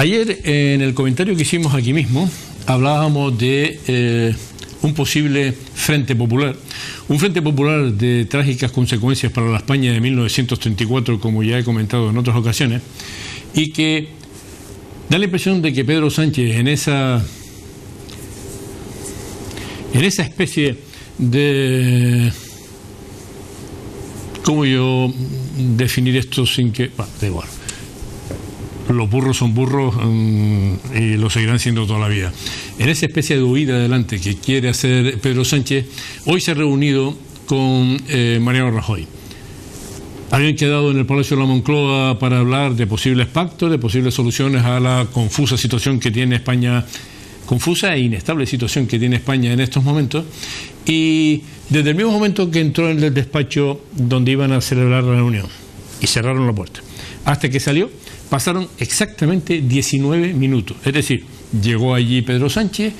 Ayer, en el comentario que hicimos aquí mismo, hablábamos de un posible Frente Popular. Un Frente Popular de trágicas consecuencias para la España de 1934, como ya he comentado en otras ocasiones, y que da la impresión de que Pedro Sánchez, en esa especie de... ¿Cómo yo definir esto sin que...? Bueno, da igual. Los burros son burros y lo seguirán siendo toda la vida. En esa especie de huida adelante que quiere hacer Pedro Sánchez, hoy se ha reunido con Mariano Rajoy. Habían quedado en el Palacio de la Moncloa para hablar de posibles pactos, de posibles soluciones a la confusa situación que tiene España, confusa e inestable situación que tiene España en estos momentos. Y desde el mismo momento que entró en el despacho donde iban a celebrar la reunión y cerraron la puerta, hasta que salió, pasaron exactamente 19 minutos. Es decir, llegó allí Pedro Sánchez,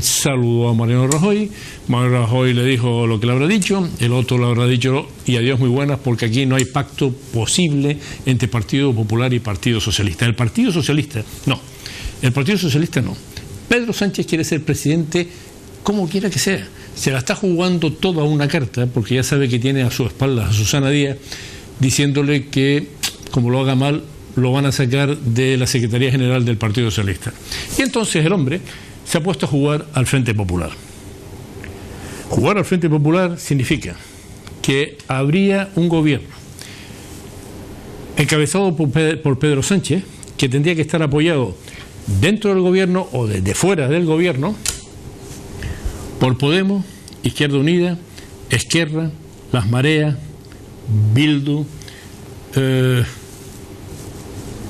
saludó a Mariano Rajoy le dijo lo que le habrá dicho, el otro le habrá dicho y adiós muy buenas, porque aquí no hay pacto posible entre Partido Popular y Partido Socialista. El Partido Socialista no. Pedro Sánchez quiere ser presidente como quiera que sea. Se la está jugando toda una carta, porque ya sabe que tiene a su espalda a Susana Díaz, diciéndole que, como lo haga mal, lo van a sacar de la Secretaría General del Partido Socialista. Y entonces el hombre se ha puesto a jugar al Frente Popular. Jugar al Frente Popular significa que habría un gobierno encabezado por Pedro Sánchez, que tendría que estar apoyado dentro del gobierno o desde fuera del gobierno por Podemos, Izquierda Unida, Esquerra, Las Mareas, Bildu,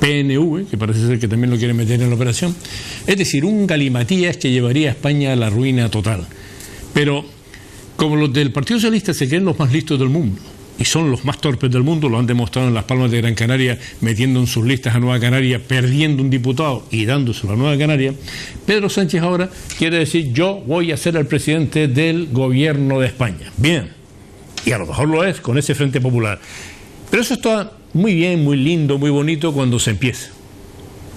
PNV, que parece ser que también lo quieren meter en la operación. Es decir, un galimatías que llevaría a España a la ruina total. Pero como los del Partido Socialista se creen los más listos del mundo y son los más torpes del mundo, lo han demostrado en Las Palmas de Gran Canaria, metiendo en sus listas a Nueva Canaria, perdiendo un diputado y dándoselo a Nueva Canaria, Pedro Sánchez ahora quiere decir: yo voy a ser el presidente del gobierno de España. Bien, y a lo mejor lo es con ese Frente Popular. Pero eso está muy bien, muy lindo, muy bonito cuando se empieza.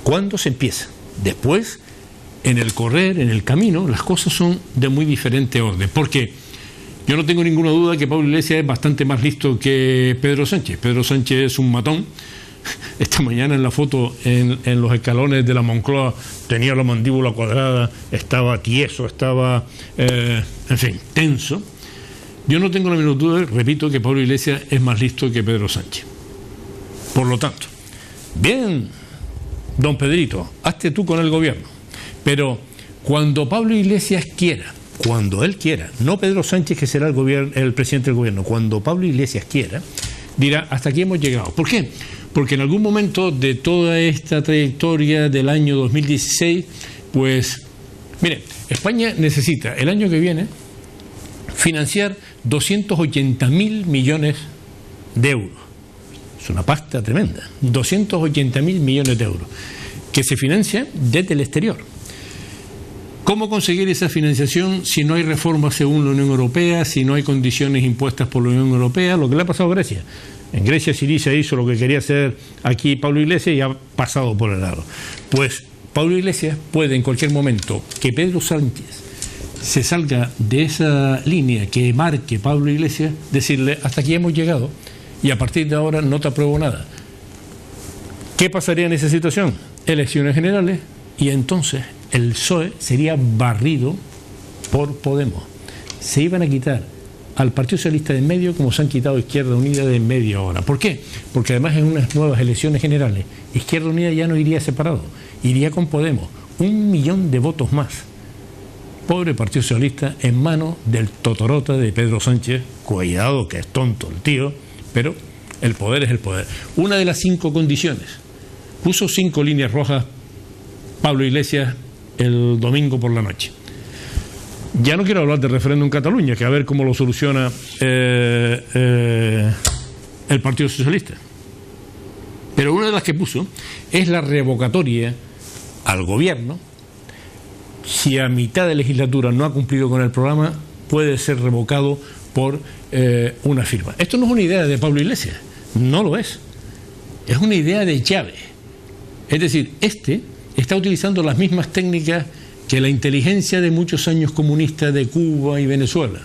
¿Cuándo se empieza? Después, en el correr, en el camino, las cosas son de muy diferente orden. Porque yo no tengo ninguna duda que Pablo Iglesias es bastante más listo que Pedro Sánchez. Pedro Sánchez es un matón. Esta mañana en la foto, en los escalones de la Moncloa, tenía la mandíbula cuadrada, estaba tieso, estaba, en fin, tenso. Yo no tengo la menor duda, repito, que Pablo Iglesias es más listo que Pedro Sánchez. Por lo tanto, bien, don Pedrito, hazte tú con el gobierno. Pero cuando Pablo Iglesias quiera, cuando él quiera, no Pedro Sánchez, que será el presidente del gobierno, cuando Pablo Iglesias quiera, dirá: hasta aquí hemos llegado. ¿Por qué? Porque en algún momento de toda esta trayectoria del año 2016, pues, mire, España necesita el año que viene financiar 280.000 millones de euros. Es una pasta tremenda. 280.000 millones de euros que se financia desde el exterior. ¿Cómo conseguir esa financiación si no hay reformas según la Unión Europea, si no hay condiciones impuestas por la Unión Europea? Lo que le ha pasado a Grecia. En Grecia Syriza hizo lo que quería hacer aquí Pablo Iglesias y ha pasado por el lado. Pues Pablo Iglesias puede en cualquier momento que Pedro Sánchez se salga de esa línea que marque Pablo Iglesias, decirle: hasta aquí hemos llegado y a partir de ahora no te apruebo nada. ¿Qué pasaría en esa situación? Elecciones generales y entonces el PSOE sería barrido por Podemos. Se iban a quitar al Partido Socialista de en medio como se han quitado Izquierda Unida de en medio ahora. ¿Por qué? Porque además en unas nuevas elecciones generales Izquierda Unida ya no iría separado, iría con Podemos. 1 millón de votos más. Pobre Partido Socialista en manos del totorota de Pedro Sánchez. Cuidado que es tonto el tío, pero el poder es el poder. Una de las 5 condiciones. Puso 5 líneas rojas Pablo Iglesias el domingo por la noche. Ya no quiero hablar del referéndum en Cataluña, que a ver cómo lo soluciona el Partido Socialista. Pero una de las que puso es la revocatoria al gobierno. Si a mitad de legislatura no ha cumplido con el programa, puede ser revocado por una firma. Esto no es una idea de Pablo Iglesias, no lo es. Es una idea de Chávez. Es decir, está utilizando las mismas técnicas que la inteligencia de muchos años comunista de Cuba y Venezuela.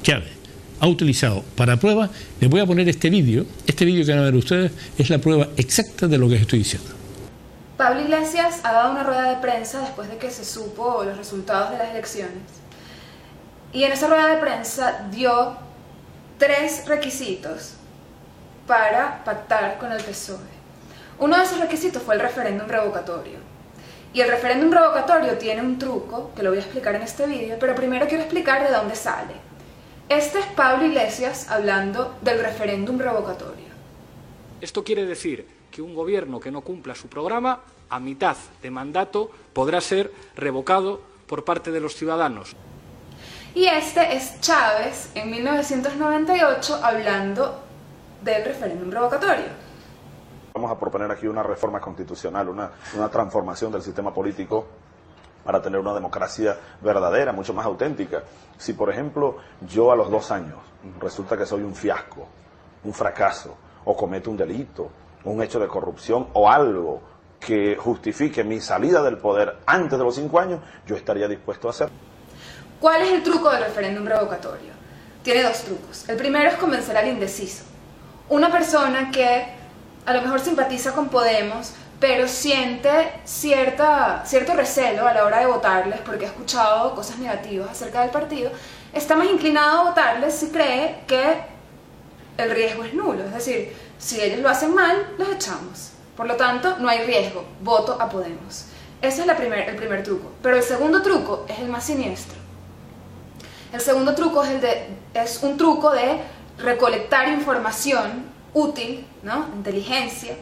Chávez ha utilizado para prueba. Les voy a poner este vídeo que van a ver ustedes, es la prueba exacta de lo que les estoy diciendo. Pablo Iglesias ha dado una rueda de prensa después de que se supo los resultados de las elecciones. Y en esa rueda de prensa dio 3 requisitos para pactar con el PSOE. Uno de esos requisitos fue el referéndum revocatorio. Y el referéndum revocatorio tiene un truco, que lo voy a explicar en este vídeo, pero primero quiero explicar de dónde sale. Este es Pablo Iglesias hablando del referéndum revocatorio. Esto quiere decir que un gobierno que no cumpla su programa, a mitad de mandato, podrá ser revocado por parte de los ciudadanos. Y este es Chávez en 1998 hablando del referéndum revocatorio. Vamos a proponer aquí una reforma constitucional, una transformación del sistema político para tener una democracia verdadera, mucho más auténtica. Si, por ejemplo, yo a los 2 años resulta que soy un fiasco, un fracaso, o cometo un delito, un hecho de corrupción o algo que justifique mi salida del poder antes de los 5 años, yo estaría dispuesto a hacerlo. ¿Cuál es el truco del referéndum revocatorio? Tiene 2 trucos. El primero es convencer al indeciso. Una persona que a lo mejor simpatiza con Podemos, pero siente cierto recelo a la hora de votarles porque ha escuchado cosas negativas acerca del partido, está más inclinado a votarles si cree que el riesgo es nulo. Es decir, si ellos lo hacen mal, los echamos. Por lo tanto, no hay riesgo, voto a Podemos. Ese es el primer truco. Pero el segundo truco es el más siniestro. El segundo truco es un truco de recolectar información útil, ¿no? Inteligencia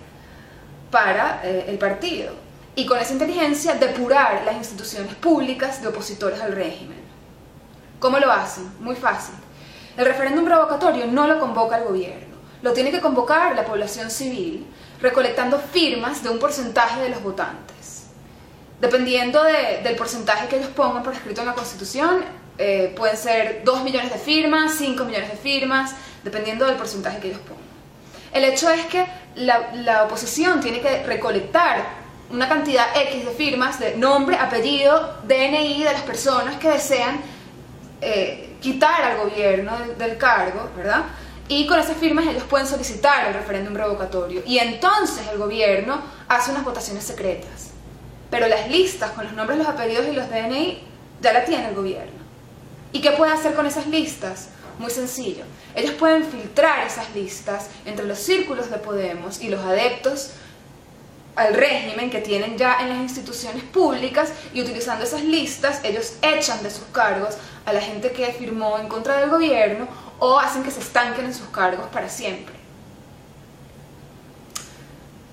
para el partido, y con esa inteligencia depurar las instituciones públicas de opositores al régimen. ¿Cómo lo hacen? Muy fácil. El referéndum revocatorio no lo convoca el gobierno, lo tiene que convocar la población civil, recolectando firmas de un porcentaje de los votantes. Dependiendo del porcentaje que ellos pongan por escrito en la Constitución, pueden ser 2 millones de firmas, 5 millones de firmas, dependiendo del porcentaje que ellos pongan. El hecho es que la oposición tiene que recolectar una cantidad X de firmas de nombre, apellido, DNI de las personas que desean quitar al gobierno del cargo, ¿verdad? Y con esas firmas ellos pueden solicitar el referéndum revocatorio. Y entonces el gobierno hace unas votaciones secretas. Pero las listas con los nombres, los apellidos y los DNI ya la tiene el gobierno. ¿Y qué puede hacer con esas listas? Muy sencillo. Ellos pueden filtrar esas listas entre los círculos de Podemos y los adeptos al régimen que tienen ya en las instituciones públicas, y utilizando esas listas ellos echan de sus cargos a la gente que firmó en contra del gobierno o hacen que se estanquen en sus cargos para siempre.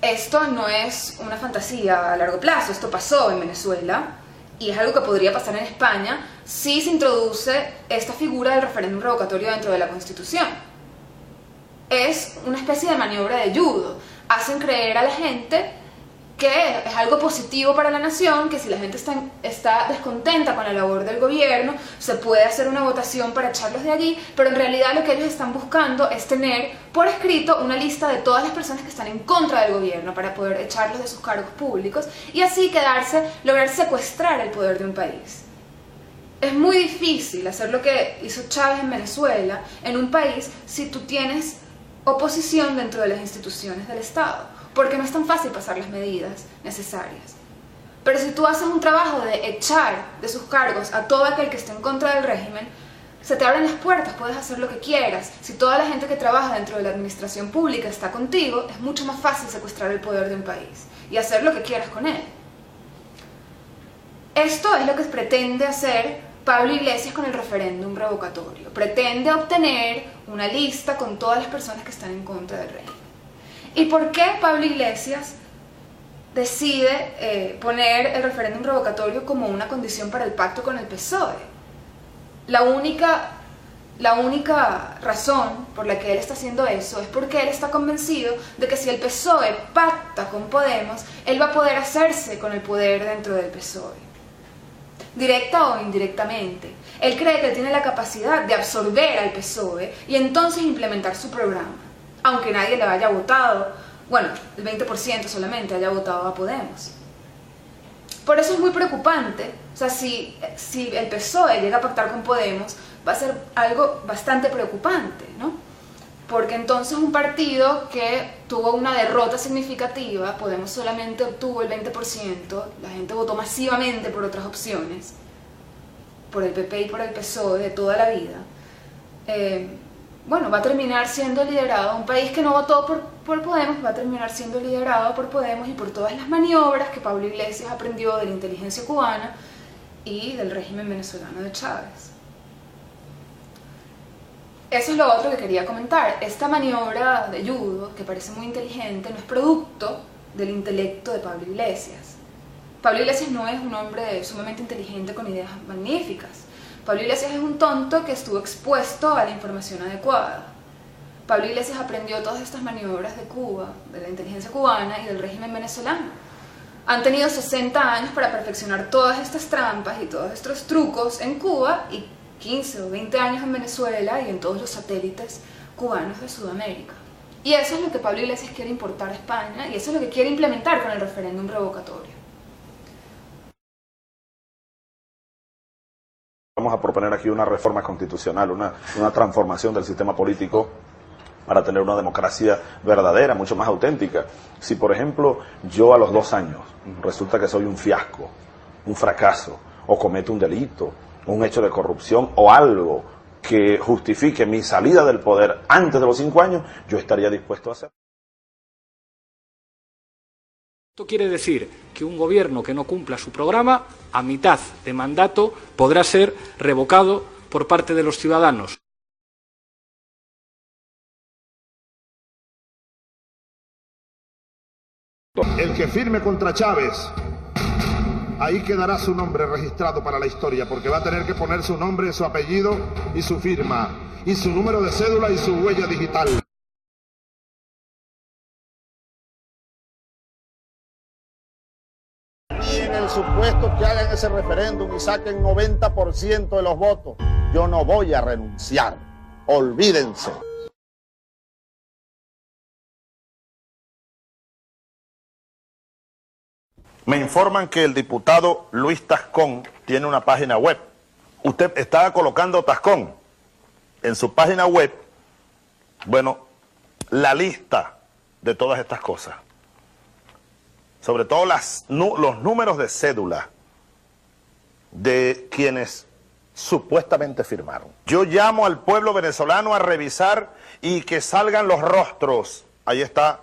Esto no es una fantasía a largo plazo, esto pasó en Venezuela. Y es algo que podría pasar en España si se introduce esta figura del referéndum revocatorio dentro de la Constitución. Es una especie de maniobra de judo. Hacen creer a la gente que es algo positivo para la nación, que si la gente está descontenta con la labor del gobierno, se puede hacer una votación para echarlos de allí, pero en realidad lo que ellos están buscando es tener por escrito una lista de todas las personas que están en contra del gobierno para poder echarlos de sus cargos públicos y así lograr secuestrar el poder de un país. Es muy difícil hacer lo que hizo Chávez en Venezuela en un país si tú tienes oposición dentro de las instituciones del Estado, porque no es tan fácil pasar las medidas necesarias. Pero si tú haces un trabajo de echar de sus cargos a todo aquel que esté en contra del régimen, se te abren las puertas, puedes hacer lo que quieras. Si toda la gente que trabaja dentro de la administración pública está contigo, es mucho más fácil secuestrar el poder de un país y hacer lo que quieras con él. Esto es lo que pretende hacer Pablo Iglesias con el referéndum revocatorio. Pretende obtener una lista con todas las personas que están en contra del régimen. ¿Y por qué Pablo Iglesias decide poner el referéndum revocatorio como una condición para el pacto con el PSOE? La única razón por la que él está haciendo eso es porque él está convencido de que si el PSOE pacta con Podemos, él va a poder hacerse con el poder dentro del PSOE, directa o indirectamente. Él cree que tiene la capacidad de absorber al PSOE y entonces implementar su programa, aunque nadie le haya votado, bueno, el 20% solamente haya votado a Podemos. Por eso es muy preocupante. O sea, si el PSOE llega a pactar con Podemos, va a ser algo bastante preocupante, ¿no? Porque entonces un partido que tuvo una derrota significativa, Podemos solamente obtuvo el 20%, la gente votó masivamente por otras opciones, por el PP y por el PSOE de toda la vida, bueno, va a terminar siendo liderado, un país que no votó por Podemos va a terminar siendo liderado por Podemos y por todas las maniobras que Pablo Iglesias aprendió de la inteligencia cubana y del régimen venezolano de Chávez. Eso es lo otro que quería comentar. Esta maniobra de judo, que parece muy inteligente, no es producto del intelecto de Pablo Iglesias. Pablo Iglesias no es un hombre sumamente inteligente con ideas magníficas. Pablo Iglesias es un tonto que estuvo expuesto a la información adecuada. Pablo Iglesias aprendió todas estas maniobras de Cuba, de la inteligencia cubana y del régimen venezolano. Han tenido 60 años para perfeccionar todas estas trampas y todos estos trucos en Cuba y 15 o 20 años en Venezuela y en todos los satélites cubanos de Sudamérica. Y eso es lo que Pablo Iglesias quiere importar a España y eso es lo que quiere implementar con el referéndum revocatorio. Vamos a proponer aquí una reforma constitucional, una transformación del sistema político para tener una democracia verdadera, mucho más auténtica. Si, por ejemplo, yo a los 2 años resulta que soy un fiasco, un fracaso, o cometo un delito, un hecho de corrupción o algo que justifique mi salida del poder antes de los 5 años, yo estaría dispuesto a hacer. Esto quiere decir que un gobierno que no cumpla su programa, a mitad de mandato, podrá ser revocado por parte de los ciudadanos. El que firme contra Chávez, ahí quedará su nombre registrado para la historia, porque va a tener que poner su nombre, su apellido y su firma, y su número de cédula y su huella digital. Y en el supuesto que hagan ese referéndum y saquen 90% de los votos, yo no voy a renunciar. Olvídense. Me informan que el diputado Luis Tascón tiene una página web. Usted estaba colocando Tascón en su página web, bueno, la lista de todas estas cosas. Sobre todo los números de cédula de quienes supuestamente firmaron. Yo llamo al pueblo venezolano a revisar y que salgan los rostros. Ahí está.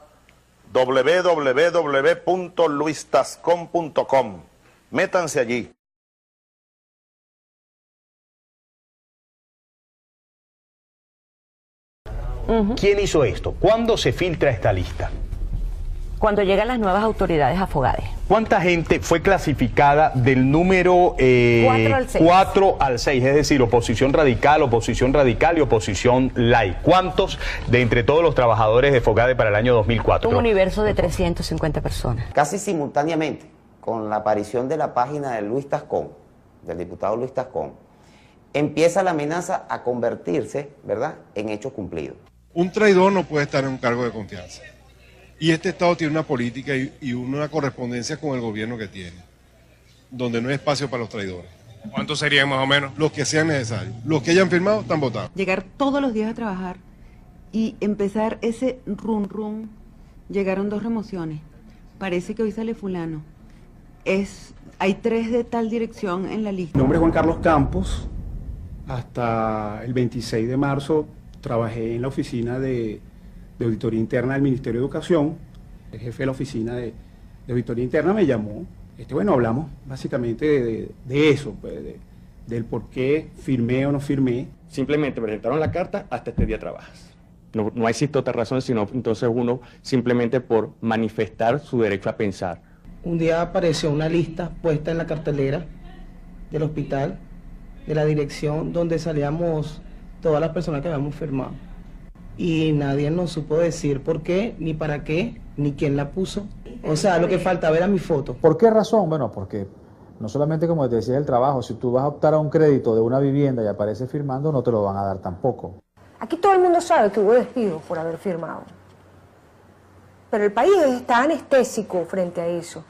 www.luistascon.com. Métanse allí. ¿Quién hizo esto? ¿Cuándo se filtra esta lista? Cuando llegan las nuevas autoridades a Fogade. ¿Cuánta gente fue clasificada del número 4 al 6? Es decir, oposición radical y oposición light. ¿Cuántos de entre todos los trabajadores de Fogade para el año 2004? Un universo de 350 personas. Casi simultáneamente, con la aparición de la página de Luis Tascón, del diputado Luis Tascón, empieza la amenaza a convertirse, ¿verdad?, en hecho cumplido. Un traidor no puede estar en un cargo de confianza. Y este Estado tiene una política y una correspondencia con el gobierno que tiene, donde no hay espacio para los traidores. ¿Cuántos serían más o menos? Los que sean necesarios. Los que hayan firmado están votados. Llegar todos los días a trabajar y empezar ese run. Llegaron 2 remociones. Parece que hoy sale fulano. Hay 3 de tal dirección en la lista. Mi nombre es Juan Carlos Campos. Hasta el 26 de marzo trabajé en la oficina de Auditoría Interna del Ministerio de Educación. El jefe de la oficina de Auditoría Interna me llamó. Bueno, hablamos básicamente de eso, pues, del por qué firmé o no firmé. Simplemente presentaron la carta, hasta este día trabajas. No existe otra razón, sino entonces uno simplemente por manifestar su derecho a pensar. Un día apareció una lista puesta en la cartelera del hospital, de la dirección donde salíamos todas las personas que habíamos firmado. Y nadie nos supo decir por qué, ni para qué, ni quién la puso. O sea, lo que faltaba era mi foto. ¿Por qué razón? Bueno, porque no solamente, como te decía, el trabajo, si tú vas a optar a un crédito de una vivienda y apareces firmando, no te lo van a dar tampoco. Aquí todo el mundo sabe que hubo despidos por haber firmado. Pero el país está anestésico frente a eso.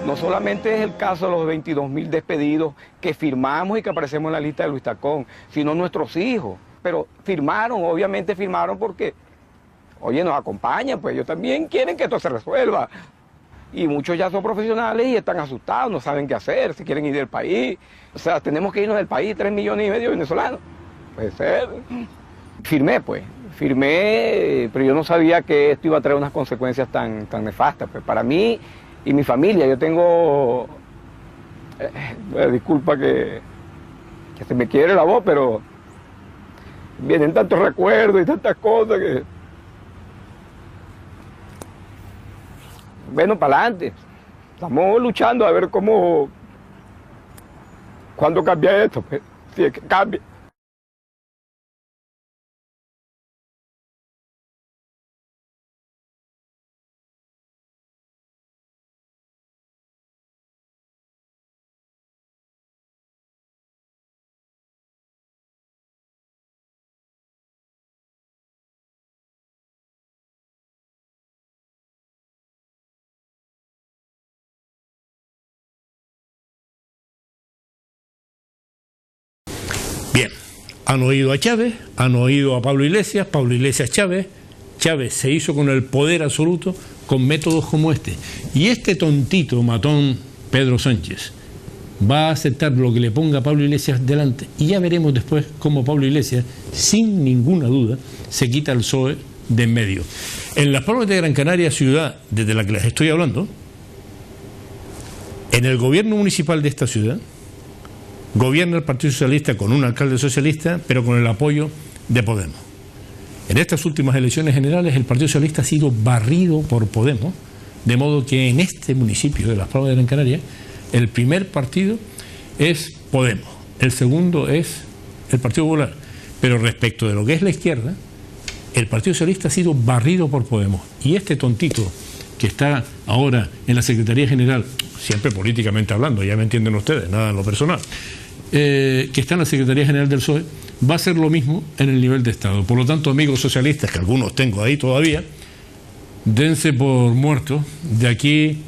No solamente es el caso de los 22.000 despedidos que firmamos y que aparecemos en la lista de Luis Tacón, sino nuestros hijos. Pero firmaron, obviamente firmaron porque, oye, nos acompañan, pues ellos también quieren que esto se resuelva. Y muchos ya son profesionales y están asustados, no saben qué hacer, se quieren ir del país. O sea, tenemos que irnos del país, 3,5 millones de venezolanos. Puede ser. Firmé, pero yo no sabía que esto iba a traer unas consecuencias tan nefastas. Pues para mí y mi familia, yo tengo, disculpa que se me quiere la voz, pero vienen tantos recuerdos y tantas cosas que... Bueno, para adelante. Estamos luchando a ver cuándo cambia esto, pues, si es que cambia. Bien, han oído a Chávez, han oído a Pablo Iglesias Chávez. Chávez se hizo con el poder absoluto con métodos como este. Y este tontito matón Pedro Sánchez va a aceptar lo que le ponga Pablo Iglesias delante y ya veremos después cómo Pablo Iglesias, sin ninguna duda, se quita el PSOE de en medio. En las Palmas de Gran Canaria, ciudad desde la que les estoy hablando, en el gobierno municipal de esta ciudad, gobierna el Partido Socialista con un alcalde socialista, pero con el apoyo de Podemos. En estas últimas elecciones generales el Partido Socialista ha sido barrido por Podemos, de modo que en este municipio de Las Palmas de Gran Canaria el primer partido es Podemos, el segundo es el Partido Popular, pero respecto de lo que es la izquierda, el Partido Socialista ha sido barrido por Podemos. Y este tontito que está ahora en la Secretaría General, siempre políticamente hablando, ya me entienden ustedes, nada en lo personal, que está en la Secretaría General del PSOE, va a ser lo mismo en el nivel de Estado. Por lo tanto, amigos socialistas, que algunos tengo ahí todavía, dense por muertos de aquí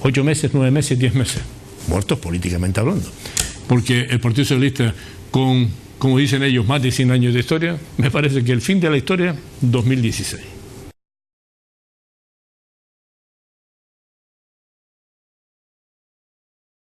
8 meses, 9 meses, 10 meses. Muertos políticamente hablando. Porque el Partido Socialista, con, como dicen ellos, más de 100 años de historia, me parece que el fin de la historia, 2016.